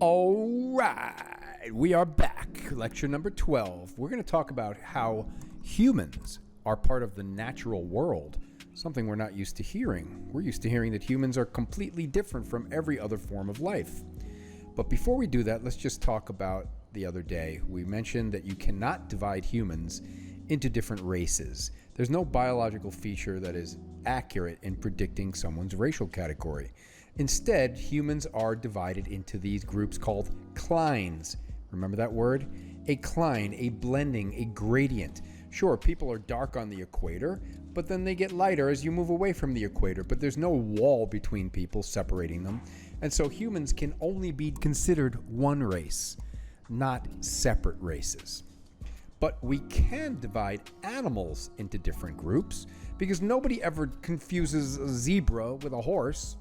All right, we are back. Lecture number 12. We're going to talk about how humans are part of the natural world, something we're not used to hearing. We're used to hearing that humans are completely different from every other form of life. But before we do that, let's just talk about the other day. We mentioned that you cannot divide humans into different races. There's no biological feature that is accurate in predicting someone's racial category. Instead, humans are divided into these groups called clines. Remember that word? A cline, a blending, a gradient. Sure, people are dark on the equator, but then they get lighter as you move away from the equator, but there's no wall between people separating them. And so humans can only be considered one race, not separate races. But we can divide animals into different groups because nobody ever confuses a zebra with a horse.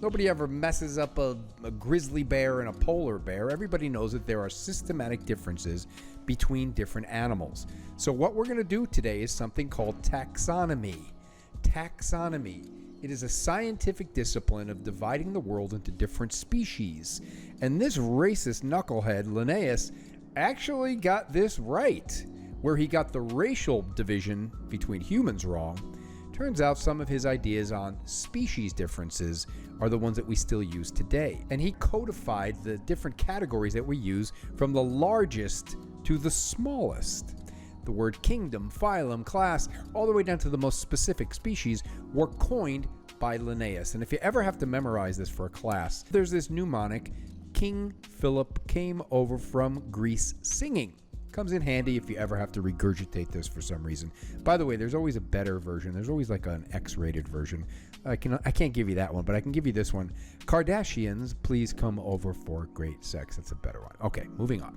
Nobody ever messes up a grizzly bear and a polar bear. Everybody knows that there are systematic differences between different animals. So what we're going to do today is something called taxonomy. Taxonomy. It is a scientific discipline of dividing the world into different species. And this racist knucklehead, Linnaeus, actually got this right. Where he got the racial division between humans wrong, turns out some of his ideas on species differences are the ones that we still use today. And he codified the different categories that we use from the largest to the smallest. The word kingdom, phylum, class, all the way down to the most specific species were coined by Linnaeus. And if you ever have to memorize this for a class, there's this mnemonic, King Philip came over from Greece singing. Comes in handy if you ever have to regurgitate this for some reason. By the way, there's always a better version. There's always like an X-rated version. I can't give you that one, but I can give you this one. Kardashians, please come over for great sex. That's a better one. Okay, moving on.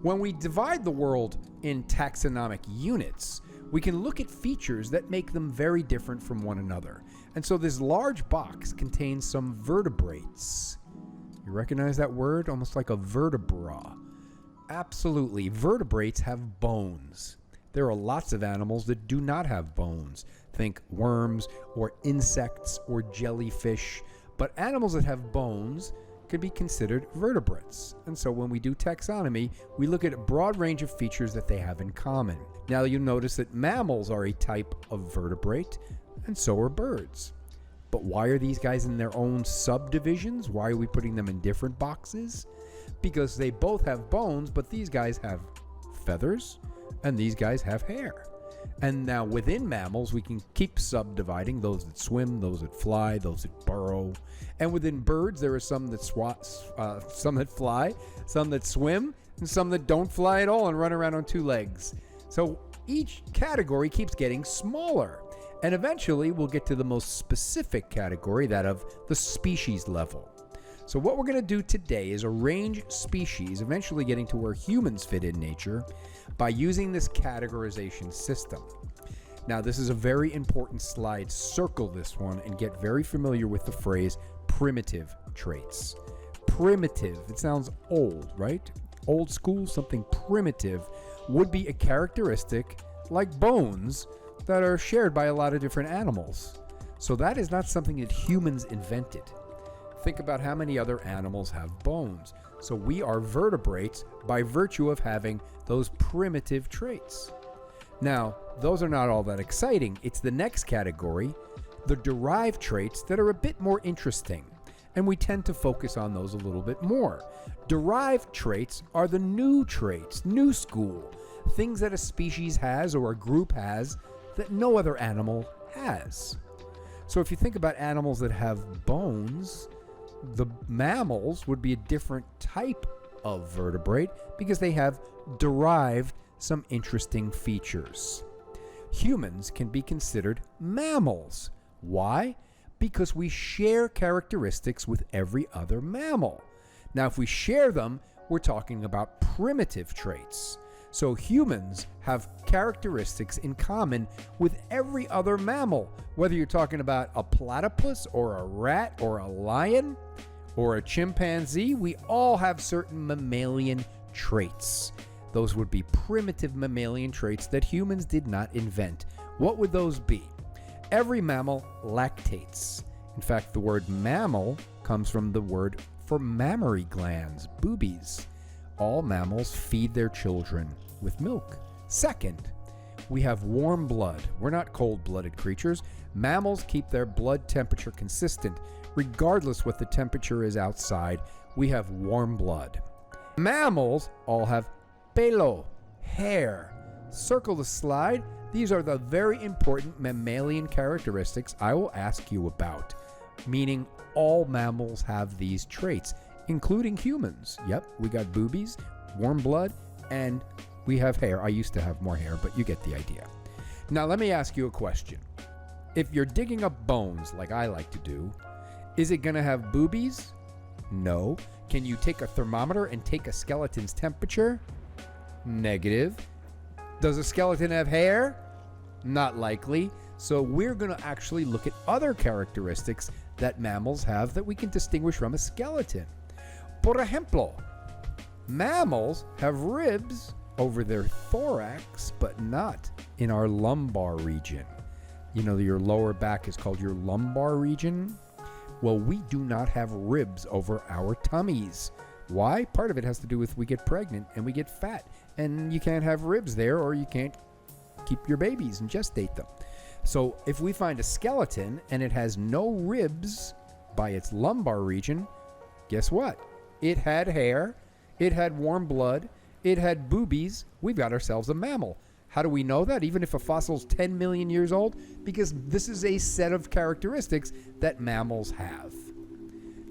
When we divide the world in taxonomic units, we can look at features that make them very different from one another. And so this large box contains some vertebrates. You recognize that word? Almost like a vertebra. Absolutely. Vertebrates have bones. There are lots of animals that do not have bones. Think worms or insects or jellyfish. But animals that have bones could be considered vertebrates. And so when we do taxonomy, we look at a broad range of features that they have in common. Now you'll notice that mammals are a type of vertebrate, and so are birds. But why are these guys in their own subdivisions? Why are we putting them in different boxes? Because they both have bones, but these guys have feathers and these guys have hair. And now within mammals, we can keep subdividing those that swim, those that fly, those that burrow. And within birds, there are some that some that fly, some that swim, and some that don't fly at all and run around on two legs. So each category keeps getting smaller. And eventually, we'll get to the most specific category, that of the species level. So what we're going to do today is arrange species, eventually getting to where humans fit in nature, by using this categorization system. Now, this is a very important slide. Circle this one and get very familiar with the phrase primitive traits. Primitive, it sounds old, right? Old school, something primitive would be a characteristic like bones that are shared by a lot of different animals. So that is not something that humans invented. Think about how many other animals have bones. So we are vertebrates by virtue of having those primitive traits. Now, those are not all that exciting. It's the next category, the derived traits, that are a bit more interesting. And we tend to focus on those a little bit more. Derived traits are the new traits, new school, things that a species has or a group has that no other animal has. So if you think about animals that have bones, the mammals would be a different type of vertebrate because they have derived some interesting features. Humans can be considered mammals. Why? Because we share characteristics with every other mammal. Now, if we share them, we're talking about primitive traits. So humans have characteristics in common with every other mammal, whether you're talking about a platypus or a rat or a lion or a chimpanzee. We all have certain mammalian traits. Those would be primitive mammalian traits that humans did not invent. What would those be? Every mammal lactates. In fact, the word mammal comes from the word for mammary glands, boobies. All mammals feed their children with milk. Second, we have warm blood. We're not cold-blooded creatures. Mammals keep their blood temperature consistent, regardless what the temperature is outside. We have warm blood. Mammals all have pelo, hair. Circle the slide. These are the very important mammalian characteristics I will ask you about, meaning all mammals have these traits, including humans. Yep, we got boobies, warm blood, and we have hair. I used to have more hair, but you get the idea. Now, let me ask you a question. If you're digging up bones, like I like to do, is it going to have boobies? No. Can you take a thermometer and take a skeleton's temperature? Negative. Does a skeleton have hair? Not likely. So we're going to actually look at other characteristics that mammals have that we can distinguish from a skeleton. Por ejemplo, mammals have ribs over their thorax, but not in our lumbar region. You know, your lower back is called your lumbar region. Well, we do not have ribs over our tummies. Why? Part of it has to do with we get pregnant and we get fat, and you can't have ribs there, or you can't keep your babies and gestate them. So if we find a skeleton and it has no ribs by its lumbar region, guess what? It had hair, it had warm blood, it had boobies. We've got ourselves a mammal. How do we know that? Even if a fossil's 10 million years old? Because this is a set of characteristics that mammals have.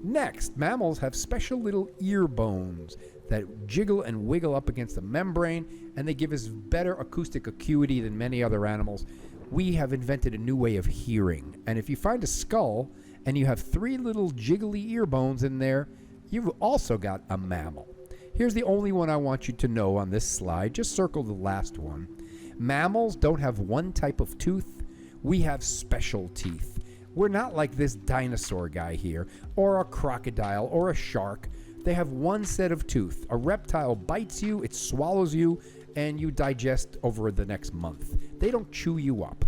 Next, mammals have special little ear bones that jiggle and wiggle up against the membrane, and they give us better acoustic acuity than many other animals. We have invented a new way of hearing, and if you find a skull and you have 3 little jiggly ear bones in there, you've also got a mammal. Here's the only one I want you to know on this slide. Just circle the last one. Mammals don't have one type of tooth. We have special teeth. We're not like this dinosaur guy here, or a crocodile, or a shark. They have one set of teeth. A reptile bites you, it swallows you, and you digest over the next month. They don't chew you up.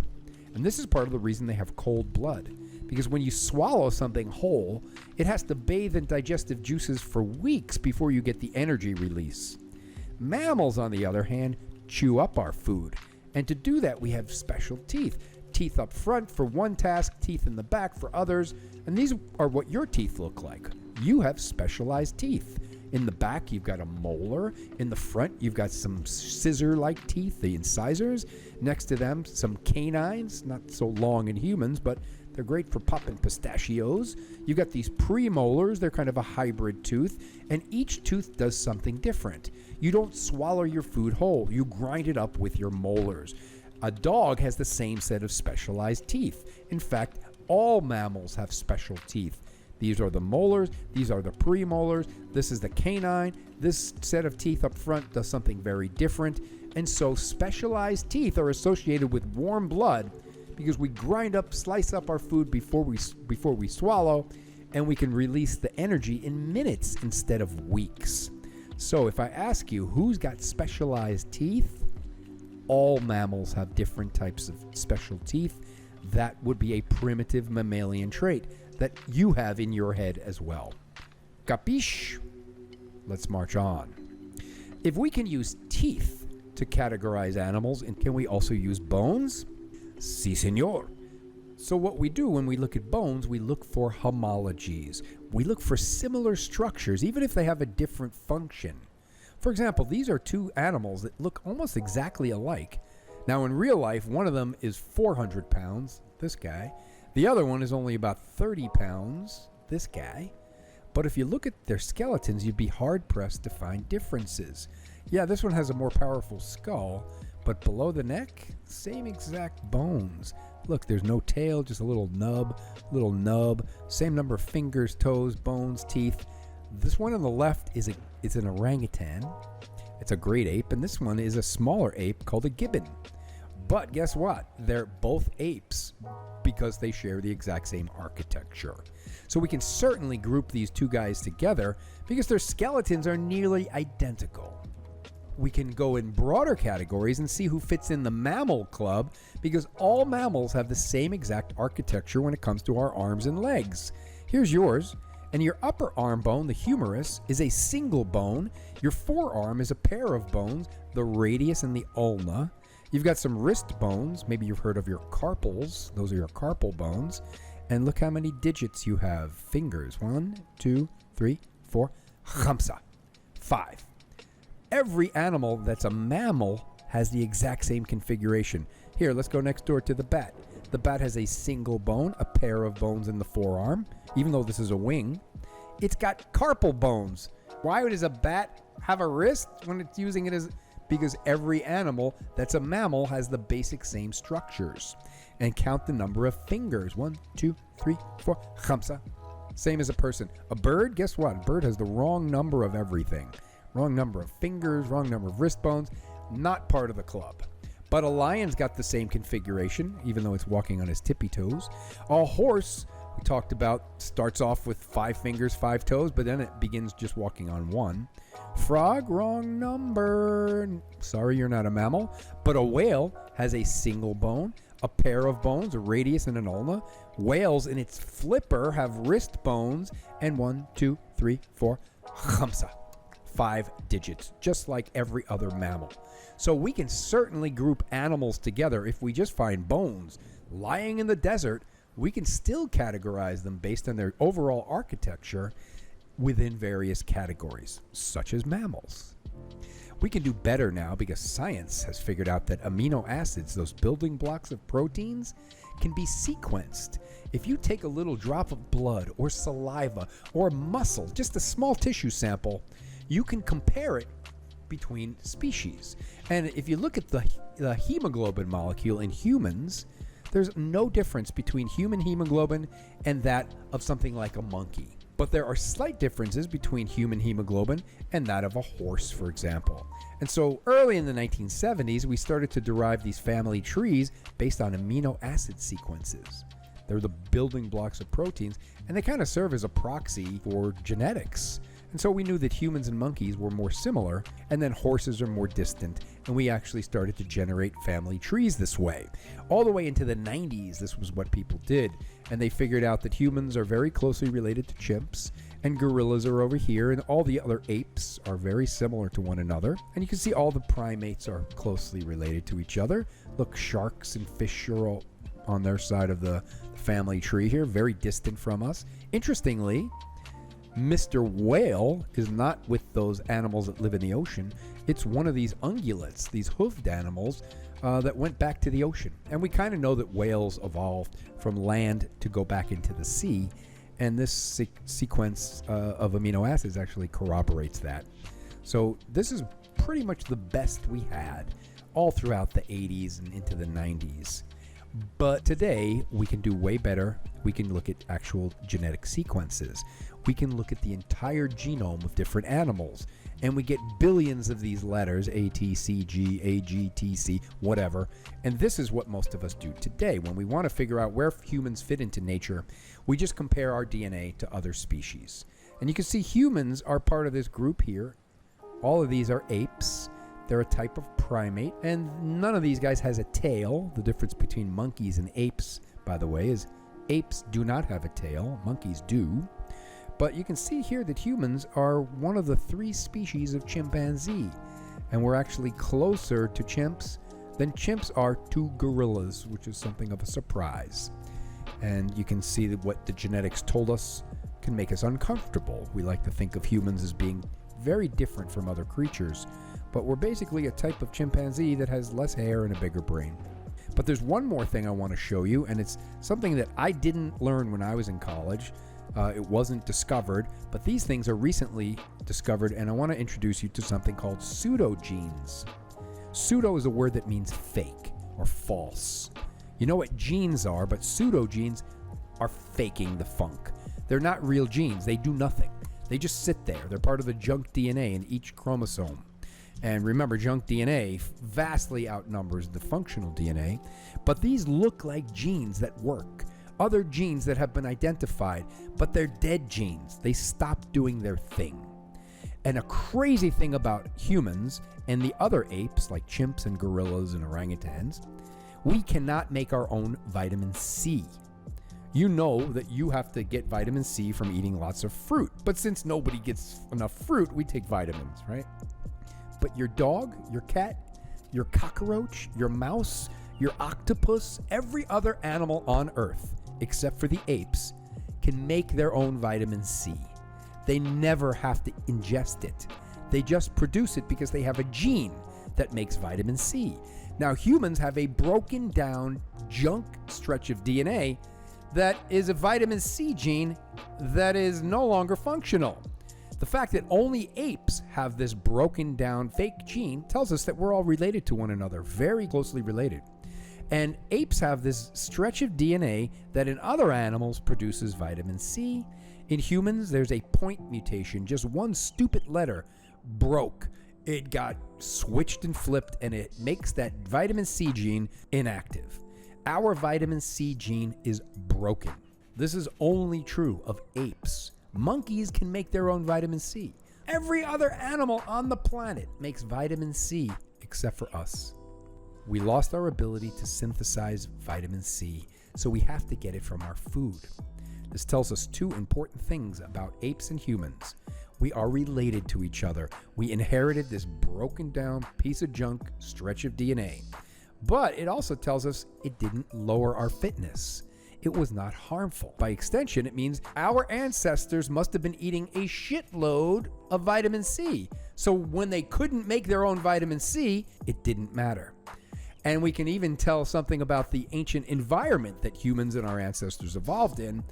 And this is part of the reason they have cold blood. Because when you swallow something whole, it has to bathe in digestive juices for weeks before you get the energy release. Mammals, on the other hand, chew up our food. And to do that, we have special teeth. Teeth up front for one task, teeth in the back for others. And these are what your teeth look like. You have specialized teeth. In the back, you've got a molar. In the front, you've got some scissor-like teeth, the incisors. Next to them, some canines, not so long in humans, but they're great for popping pistachios. You've got these premolars. They're kind of a hybrid tooth. And each tooth does something different. You don't swallow your food whole. You grind it up with your molars. A dog has the same set of specialized teeth. In fact, all mammals have special teeth. These are the molars. These are the premolars. This is the canine. This set of teeth up front does something very different. And so specialized teeth are associated with warm blood because we grind up, slice up our food before we swallow, and we can release the energy in minutes instead of weeks. So if I ask you who's got specialized teeth, all mammals have different types of special teeth. That would be a primitive mammalian trait that you have in your head as well. Capiche? Let's march on. If we can use teeth to categorize animals, and can we also use bones? Si, senor. So what we do when we look at bones, we look for homologies. We look for similar structures, even if they have a different function. For example, these are 2 animals that look almost exactly alike. Now, in real life, one of them is 400 pounds, this guy. The other one is only about 30 pounds, this guy. But if you look at their skeletons, you'd be hard-pressed to find differences. Yeah, this one has a more powerful skull, but below the neck, same exact bones. Look, there's no tail, just a little nub, same number of fingers, toes, bones, teeth. This one on the left is an orangutan. It's a great ape, and this one is a smaller ape called a gibbon. But guess what? They're both apes because they share the exact same architecture. So we can certainly group these 2 guys together because their skeletons are nearly identical. We can go in broader categories and see who fits in the mammal club because all mammals have the same exact architecture when it comes to our arms and legs. Here's yours. And your upper arm bone, the humerus, is a single bone. Your forearm is a pair of bones, the radius and the ulna. You've got some wrist bones. Maybe you've heard of your carpals. Those are your carpal bones. And look how many digits you have. Fingers. 1, 2, 3, 4. Khamsa. 5. Every animal that's a mammal has the exact same configuration. Here, let's go next door to the bat. The bat has a single bone, a pair of bones in the forearm, even though this is a wing. It's got carpal bones. Why does a bat have a wrist when it's using it as... Because every animal that's a mammal has the basic same structures. And count the number of fingers. 1, 2, 3, 4. Khamsa. Same as a person. A bird, guess what? A bird has the wrong number of everything. Wrong number of fingers, wrong number of wrist bones. Not part of the club. But a lion's got the same configuration, even though it's walking on his tippy toes. A horse, we talked about, starts off with 5 fingers, 5 toes, but then it begins just walking on 1. Frog, wrong number. Sorry, you're not a mammal. But a whale has a single bone, a pair of bones, a radius and an ulna. Whales in its flipper have wrist bones, and 1, 2, 3, 4, khamsa. 5 digits, just like every other mammal. So we can certainly group animals together. If we just find bones lying in the desert, we can still categorize them based on their overall architecture within various categories, such as mammals. We can do better now because science has figured out that amino acids, those building blocks of proteins, can be sequenced. If you take a little drop of blood or saliva or muscle, just a small tissue sample, you can compare it between species. And if you look at the hemoglobin molecule in humans, there's no difference between human hemoglobin and that of something like a monkey. But there are slight differences between human hemoglobin and that of a horse, for example. And so early in the 1970s, we started to derive these family trees based on amino acid sequences. They're the building blocks of proteins, and they kind of serve as a proxy for genetics. And so we knew that humans and monkeys were more similar, and then horses are more distant, and we actually started to generate family trees this way. All the way into the 90s, this was what people did, and they figured out that humans are very closely related to chimps, and gorillas are over here, and all the other apes are very similar to one another. And you can see all the primates are closely related to each other. Look, sharks and fish are all on their side of the family tree here, very distant from us. Interestingly, Mr. Whale is not with those animals that live in the ocean. It's one of these ungulates, these hoofed animals that went back to the ocean. And we kind of know that whales evolved from land to go back into the sea. And this sequence of amino acids actually corroborates that. So this is pretty much the best we had all throughout the 80s and into the 90s. But today, we can do way better. We can look at actual genetic sequences. We can look at the entire genome of different animals. And we get billions of these letters, A, T, C, G, A, G, T, C, whatever. And this is what most of us do today. When we want to figure out where humans fit into nature, we just compare our DNA to other species. And you can see humans are part of this group here. All of these are apes. They're a type of primate, and none of these guys has a tail. The difference between monkeys and apes, by the way, is apes do not have a tail. Monkeys do. But you can see here that humans are one of the 3 species of chimpanzee, and we're actually closer to chimps than chimps are to gorillas, which is something of a surprise. And you can see that what the genetics told us can make us uncomfortable. We like to think of humans as being very different from other creatures, but we're basically a type of chimpanzee that has less hair and a bigger brain. But there's one more thing I want to show you, and it's something that I didn't learn when I was in college. It wasn't discovered, but these things are recently discovered, and I want to introduce you to something called pseudogenes. Pseudo is a word that means fake or false. You know what genes are, but pseudogenes are faking the funk. They're not real genes. They do nothing. They just sit there. They're part of the junk DNA in each chromosome. And remember, junk DNA vastly outnumbers the functional DNA, but these look like genes that work. Other genes that have been identified, but they're dead genes. They stopped doing their thing. And a crazy thing about humans and the other apes, like chimps and gorillas and orangutans, we cannot make our own vitamin C. You know that you have to get vitamin C from eating lots of fruit. But since nobody gets enough fruit, we take vitamins, right? But your dog, your cat, your cockroach, your mouse, your octopus, every other animal on Earth, except for the apes, can make their own vitamin C. They never have to ingest it. They just produce it because they have a gene that makes vitamin C. Now, humans have a broken down junk stretch of DNA that is a vitamin C gene that is no longer functional. The fact that only apes have this broken down fake gene tells us that we're all related to one another, very closely related. And apes have this stretch of DNA that in other animals produces vitamin C. In humans, there's a point mutation, just one stupid letter broke. It got switched and flipped, and it makes that vitamin C gene inactive. Our vitamin C gene is broken. This is only true of apes. Monkeys can make their own vitamin C. Every other animal on the planet makes vitamin C except for us. We lost our ability to synthesize vitamin C, so we have to get it from our food. This tells us two important things about apes and humans. We are related to each other. We inherited this broken down piece of junk stretch of DNA. But it also tells us it didn't lower our fitness. It was not harmful. By extension, it means our ancestors must have been eating a shitload of vitamin C. So when they couldn't make their own vitamin C, it didn't matter. And we can even tell something about the ancient environment that humans and our ancestors evolved in.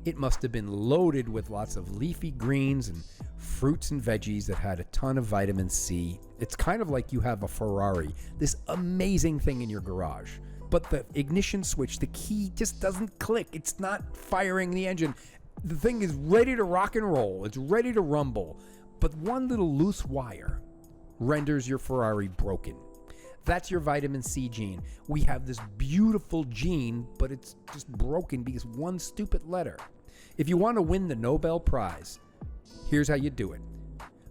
It must have been loaded with lots of leafy greens and fruits and veggies that had a ton of vitamin C. It's kind of like you have a Ferrari, this amazing thing in your garage. But the ignition switch, the key just doesn't click. It's not firing the engine. The thing is ready to rock and roll. It's ready to rumble. But one little loose wire renders your Ferrari broken. That's your vitamin C gene. We have this beautiful gene, but it's just broken because one stupid letter. If you want to win the Nobel Prize, here's how you do it.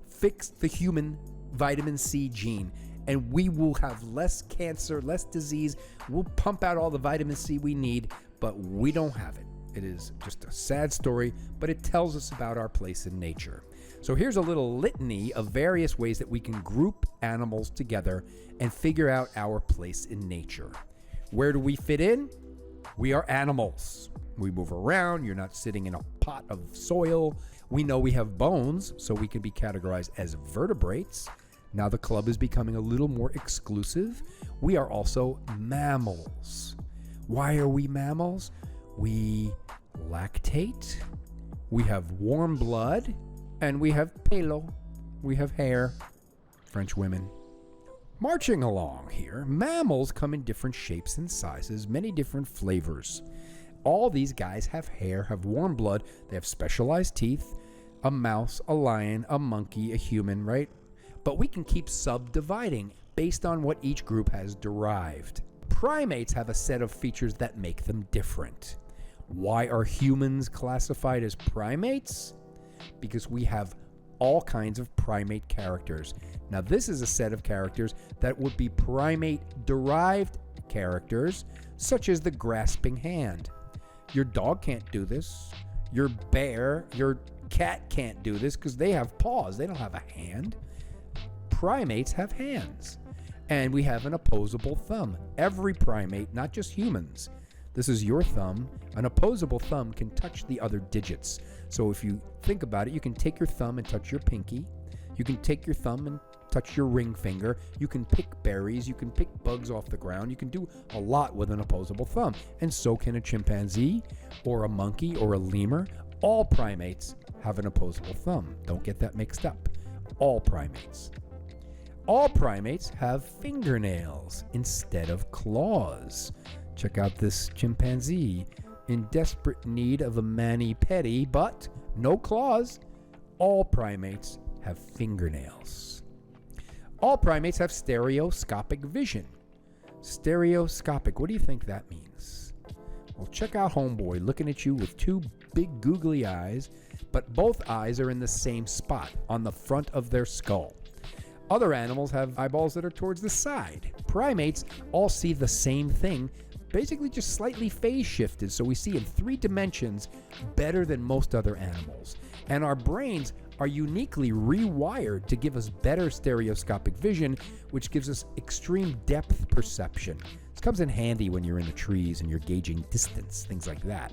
Fix the human vitamin C gene, and we will have less cancer, less disease. We'll pump out all the vitamin C we need, but we don't have it. It is just a sad story, but it tells us about our place in nature. So here's a little litany of various ways that we can group animals together and figure out our place in nature. Where do we fit in? We are animals. We move around. You're not sitting in a pot of soil. We know we have bones, so we can be categorized as vertebrates. Now the club is becoming a little more exclusive. We are also mammals. Why are we mammals? We lactate, we have warm blood, and we have pelo. We have hair. French women. Marching along here, mammals come in different shapes and sizes, many different flavors. All these guys have hair, have warm blood, they have specialized teeth, a mouse, a lion, a monkey, a human, right? But we can keep subdividing based on what each group has derived. Primates have a set of features that make them different. Why are humans classified as primates? Because we have all kinds of primate characters. Now, this is a set of characters that would be primate-derived characters, such as the grasping hand. Your dog can't do this. Your bear, your cat can't do this because they have paws. They don't have a hand. Primates have hands. And we have an opposable thumb. Every primate, not just humans. This is your thumb. An opposable thumb can touch the other digits. So if you think about it, you can take your thumb and touch your pinky. You can take your thumb and touch your ring finger. You can pick berries. You can pick bugs off the ground. You can do a lot with an opposable thumb. And so can a chimpanzee or a monkey or a lemur. All primates have an opposable thumb. Don't get that mixed up. All primates. All primates have fingernails instead of claws. Check out this chimpanzee in desperate need of a mani-pedi, but no claws. All primates have fingernails. All primates have stereoscopic vision. Stereoscopic, what do you think that means? Well, check out homeboy looking at you with two big googly eyes, but both eyes are in the same spot, on the front of their skull. Other animals have eyeballs that are towards the side. Primates all see the same thing, basically just slightly phase shifted, so we see in 3 dimensions better than most other animals. And our brains are uniquely rewired to give us better stereoscopic vision, which gives us extreme depth perception. This comes in handy when you're in the trees and you're gauging distance, things like that.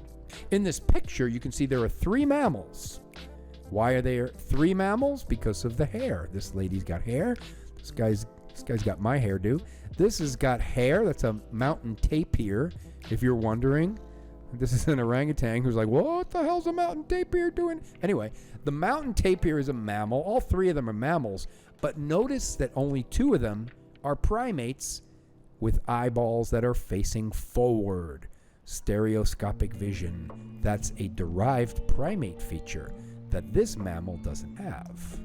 In this picture, you can see there are 3 mammals. Why are there 3 mammals? Because of the hair. This lady's got hair. This guy's got my hairdo. This has got hair. That's a mountain tapir, if you're wondering. This is an orangutan who's like, what the hell's a mountain tapir doing? Anyway, the mountain tapir is a mammal. All 3 of them are mammals. But notice that only 2 of them are primates with eyeballs that are facing forward. Stereoscopic vision. That's a derived primate feature that this mammal doesn't have.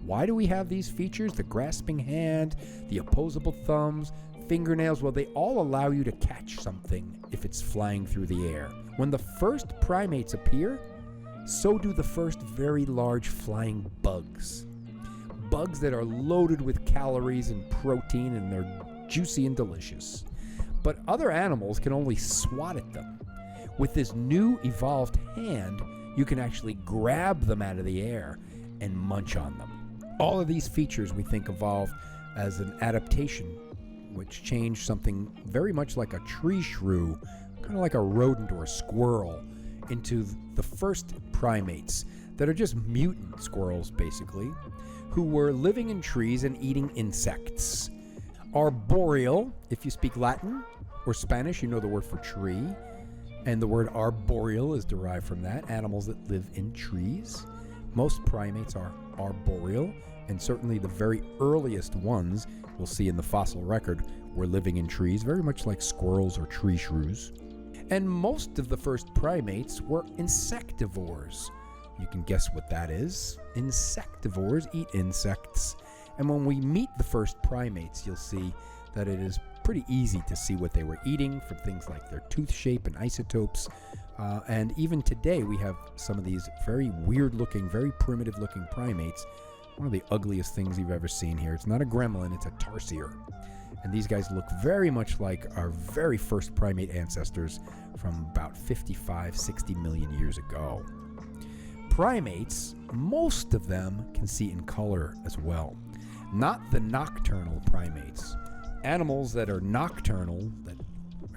Why do we have these features? The grasping hand, the opposable thumbs, fingernails, well, they all allow you to catch something if it's flying through the air. When the first primates appear, so do the first very large flying bugs. Bugs that are loaded with calories and protein, and they're juicy and delicious. But other animals can only swat at them. With this new evolved hand, you can actually grab them out of the air and munch on them. All of these features we think evolved as an adaptation, which changed something very much like a tree shrew, kind of like a rodent or a squirrel, into the first primates that are just mutant squirrels, basically, who were living in trees and eating insects. Arboreal, if you speak Latin or Spanish, you know the word for tree. And the word arboreal is derived from that, animals that live in trees. Most primates are arboreal, and certainly the very earliest ones we'll see in the fossil record were living in trees, very much like squirrels or tree shrews. And most of the first primates were insectivores. You can guess what that is. Insectivores eat insects. And when we meet the first primates, you'll see that it is pretty easy to see what they were eating from things like their tooth shape and isotopes. And even today, we have some of these very weird-looking, very primitive-looking primates. One of the ugliest things you've ever seen here. It's not a gremlin, it's a tarsier. And these guys look very much like our very first primate ancestors from about 55, 60 million years ago. Primates, most of them can see in color as well. Not the nocturnal primates. Animals that are nocturnal, that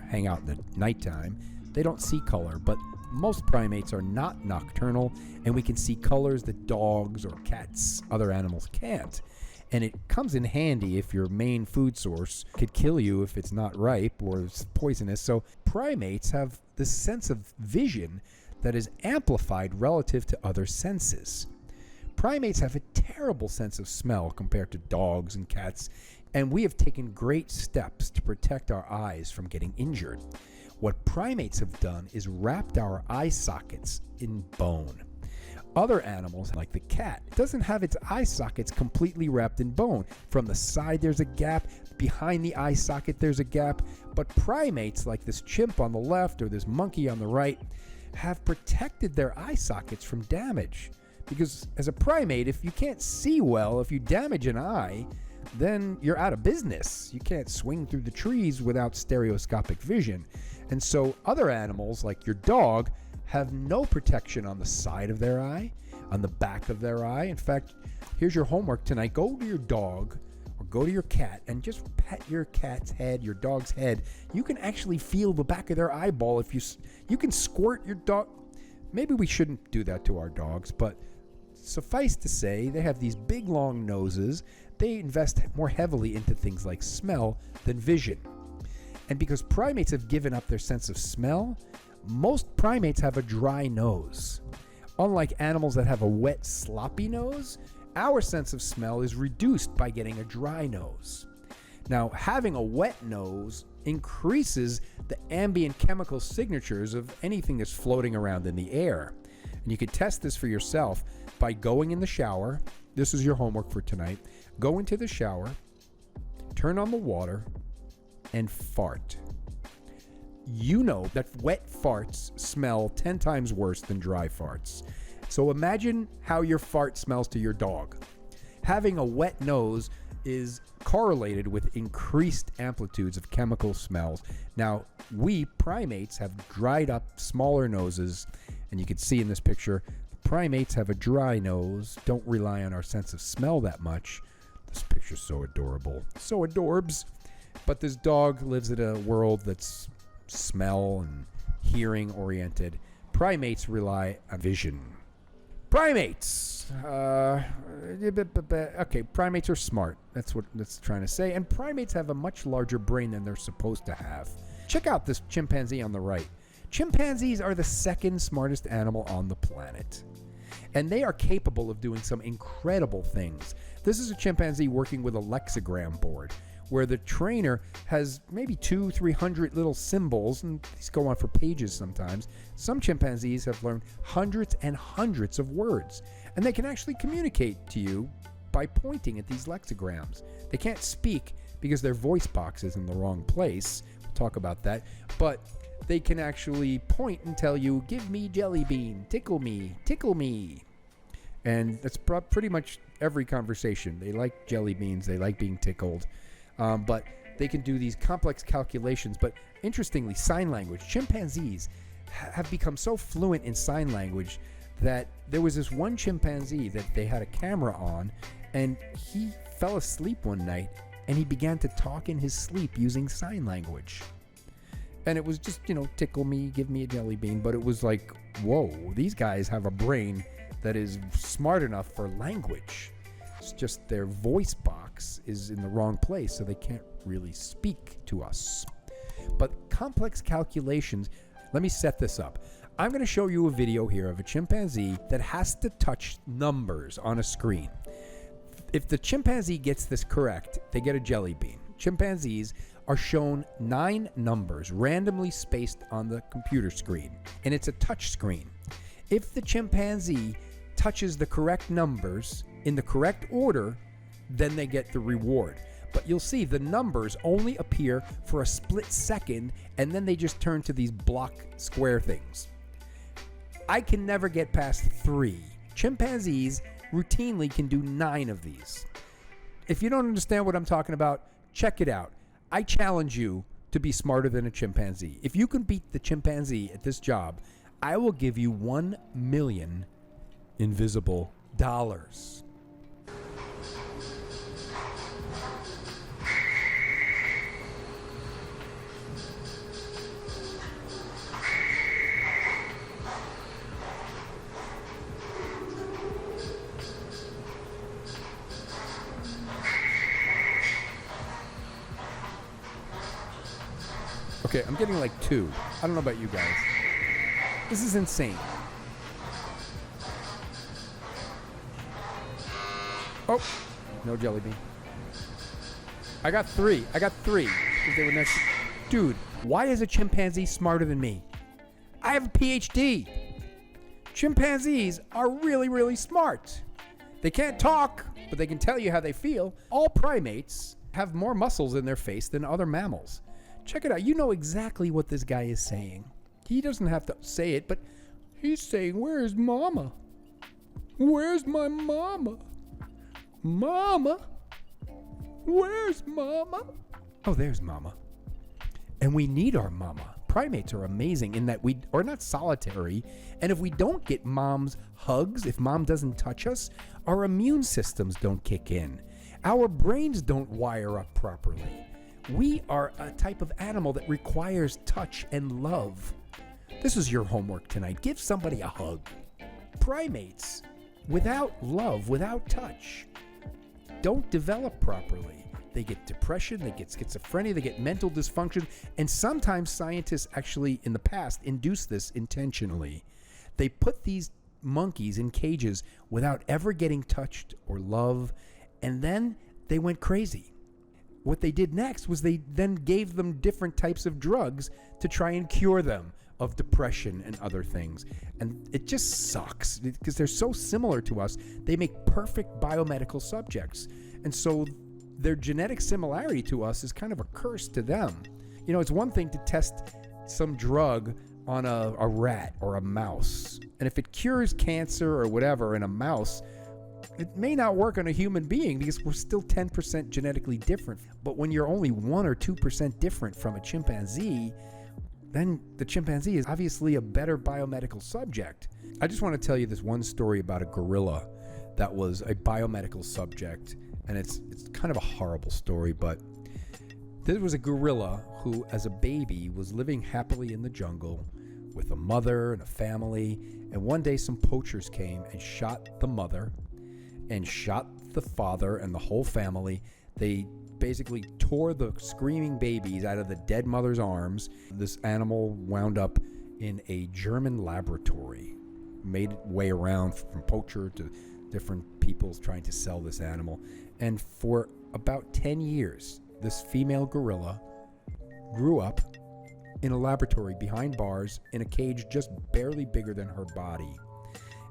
hang out in the nighttime, they don't see color, but most primates are not nocturnal, and we can see colors that dogs or cats, other animals can't. And it comes in handy if your main food source could kill you if it's not ripe or it's poisonous. So primates have this sense of vision that is amplified relative to other senses. Primates have a terrible sense of smell compared to dogs and cats, and we have taken great steps to protect our eyes from getting injured. What primates have done is wrapped our eye sockets in bone. Other animals, like the cat, doesn't have its eye sockets completely wrapped in bone. From the side there's a gap, behind the eye socket there's a gap, but primates like this chimp on the left or this monkey on the right have protected their eye sockets from damage. Because as a primate, if you can't see well, if you damage an eye, then you're out of business. You can't swing through the trees without stereoscopic vision. And so other animals, like your dog, have no protection on the side of their eye, on the back of their eye. In fact, here's your homework tonight. Go to your dog or go to your cat and just pet your cat's head, your dog's head. You can actually feel the back of their eyeball. If you can squirt your dog. Maybe we shouldn't do that to our dogs, but suffice to say, they have these big, long noses. They invest more heavily into things like smell than vision. And because primates have given up their sense of smell, most primates have a dry nose. Unlike animals that have a wet, sloppy nose, our sense of smell is reduced by getting a dry nose. Now, having a wet nose increases the ambient chemical signatures of anything that's floating around in the air. And you can test this for yourself by going in the shower. This is your homework for tonight. Go into the shower, turn on the water, and fart. You know that wet farts smell 10 times worse than dry farts. So imagine how your fart smells to your dog. Having a wet nose is correlated with increased amplitudes of chemical smells. Now, we primates have dried up, smaller noses, and you can see in this picture, primates have a dry nose, don't rely on our sense of smell that much. This picture's so adorable. So adorbs. But this dog lives in a world that's smell and hearing oriented. Primates rely on vision. Primates. Okay, primates are smart. That's what that's trying to say. And primates have a much larger brain than they're supposed to have. Check out this chimpanzee on the right. Chimpanzees are the second smartest animal on the planet. And they are capable of doing some incredible things. This is a chimpanzee working with a lexigram board, where the trainer has maybe 200-300 little symbols, and these go on for pages sometimes. Some chimpanzees have learned hundreds and hundreds of words, and they can actually communicate to you by pointing at these lexigrams. They can't speak because their voice box is in the wrong place. We'll talk about that. But they can actually point and tell you, give me jelly bean, tickle me, tickle me. And that's pretty much every conversation. They like jelly beans. They like being tickled. But they can do these complex calculations. But interestingly, sign language. Chimpanzees have become so fluent in sign language that there was this one chimpanzee that they had a camera on, and he fell asleep one night, and he began to talk in his sleep using sign language. And it was just, tickle me, give me a jelly bean. But it was like, whoa, these guys have a brain that is smart enough for language. It's just their voice box is in the wrong place, so they can't really speak to us. But complex calculations, let me set this up. I'm going to show you a video here of a chimpanzee that has to touch numbers on a screen. If the chimpanzee gets this correct, they get a jelly bean. Chimpanzees are shown 9 numbers randomly spaced on the computer screen, and it's a touch screen. If the chimpanzee touches the correct numbers in the correct order, then they get the reward. But you'll see the numbers only appear for a split second, and then they just turn to these block square things. I can never get past 3. Chimpanzees routinely can do 9 of these. If you don't understand what I'm talking about, check it out. I challenge you to be smarter than a chimpanzee. If you can beat the chimpanzee at this job, I will give you 1 million invisible dollars. Okay, I'm getting like 2. I don't know about you guys. This is insane. Oh, no jelly bean. I got 3. Because they were next. Dude, why is a chimpanzee smarter than me? I have a PhD. Chimpanzees are really, really smart. They can't talk, but they can tell you how they feel. All primates have more muscles in their face than other mammals. Check it out. You know exactly what this guy is saying. He doesn't have to say it, but he's saying, "Where's Mama? Where's my mama? Mama? Where's Mama?" Oh, there's Mama. And we need our mama. Primates are amazing in that we are not solitary. And if we don't get mom's hugs, if mom doesn't touch us, our immune systems don't kick in. Our brains don't wire up properly. We are a type of animal that requires touch and love. This is your homework tonight. Give somebody a hug. Primates, without love, without touch, don't develop properly. They get depression, they get schizophrenia, they get mental dysfunction, and sometimes scientists actually, in the past, induce this intentionally. They put these monkeys in cages without ever getting touched or love, and then they went crazy. What they did next was they then gave them different types of drugs to try and cure them of depression and other things. And it just sucks because they're so similar to us. They make perfect biomedical subjects. And so their genetic similarity to us is kind of a curse to them. You know, it's one thing to test some drug on a rat or a mouse. And if it cures cancer or whatever in a mouse, It may not work on a human being because we're still 10% genetically different. But when you're only 1 or 2% different from a chimpanzee, then the chimpanzee is obviously a better biomedical subject. I just want to tell you this one story about a gorilla that was a biomedical subject, and it's kind of a horrible story, but there was a gorilla who, as a baby, was living happily in the jungle with a mother and a family, and one day some poachers came and shot the mother and shot the father and the whole family. They basically tore the screaming babies out of the dead mother's arms. This animal wound up in a German laboratory, made its way around from poacher to different people trying to sell this animal. And for about 10 years, this female gorilla grew up in a laboratory behind bars in a cage just barely bigger than her body.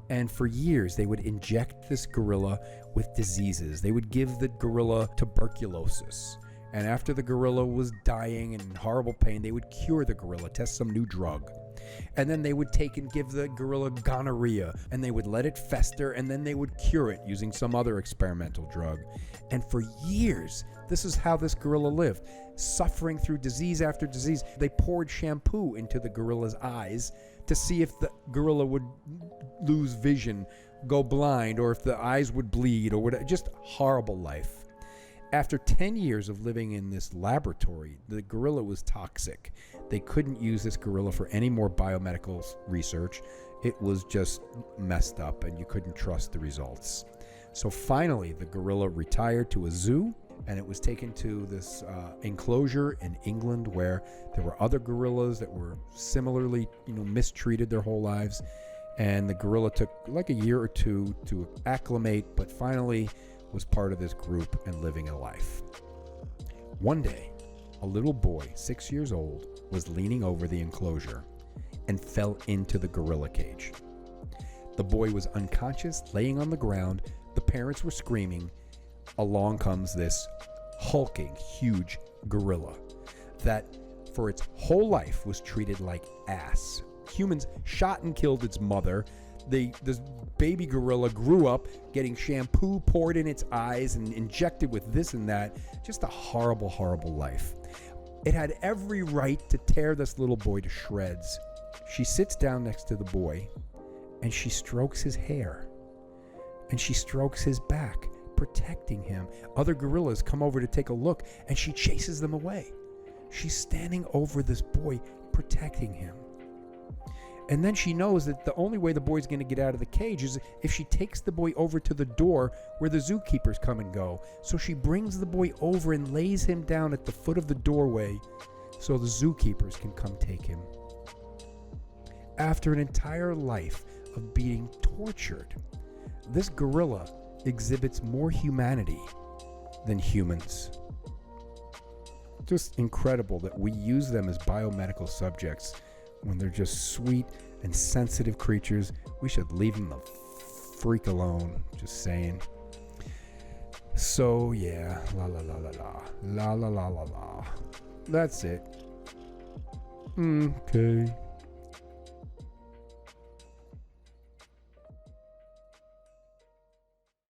And for years, they would inject this gorilla with diseases. They would give the gorilla tuberculosis. And after the gorilla was dying and in horrible pain, they would cure the gorilla, test some new drug. And then they would take and give the gorilla gonorrhea, and they would let it fester, and then they would cure it using some other experimental drug. And for years, this is how this gorilla lived, suffering through disease after disease. They poured shampoo into the gorilla's eyes to see if the gorilla would lose vision, go blind, or if the eyes would bleed, or whatever. Just horrible life. After 10 years of living in this laboratory, the gorilla was toxic. They couldn't use this gorilla for any more biomedical research. It was just messed up, and you couldn't trust the results. So finally, the gorilla retired to a zoo, and it was taken to this enclosure in England where there were other gorillas that were similarly, mistreated their whole lives. And the gorilla took like a year or two to acclimate, but finally was part of this group and living a life. One day, a little boy, 6 years old, was leaning over the enclosure and fell into the gorilla cage. The boy was unconscious, laying on the ground. The parents were screaming. Along comes this hulking, huge gorilla that for its whole life was treated like ass. Humans shot and killed its mother. This baby gorilla grew up getting shampoo poured in its eyes and injected with this and that. Just a horrible, horrible life. It had every right to tear this little boy to shreds. She sits down next to the boy and she strokes his hair and she strokes his back, protecting him. Other gorillas come over to take a look and she chases them away. She's standing over this boy, protecting him. And then she knows that the only way the boy's going to get out of the cage is if she takes the boy over to the door where the zookeepers come and go. So she brings the boy over and lays him down at the foot of the doorway so the zookeepers can come take him. After an entire life of being tortured, this gorilla exhibits more humanity than humans. Just incredible that we use them as biomedical subjects when they're just sweet and sensitive creatures. We should leave them the freak alone. Just saying. So yeah, la la la la la la la la la la. That's it. Okay.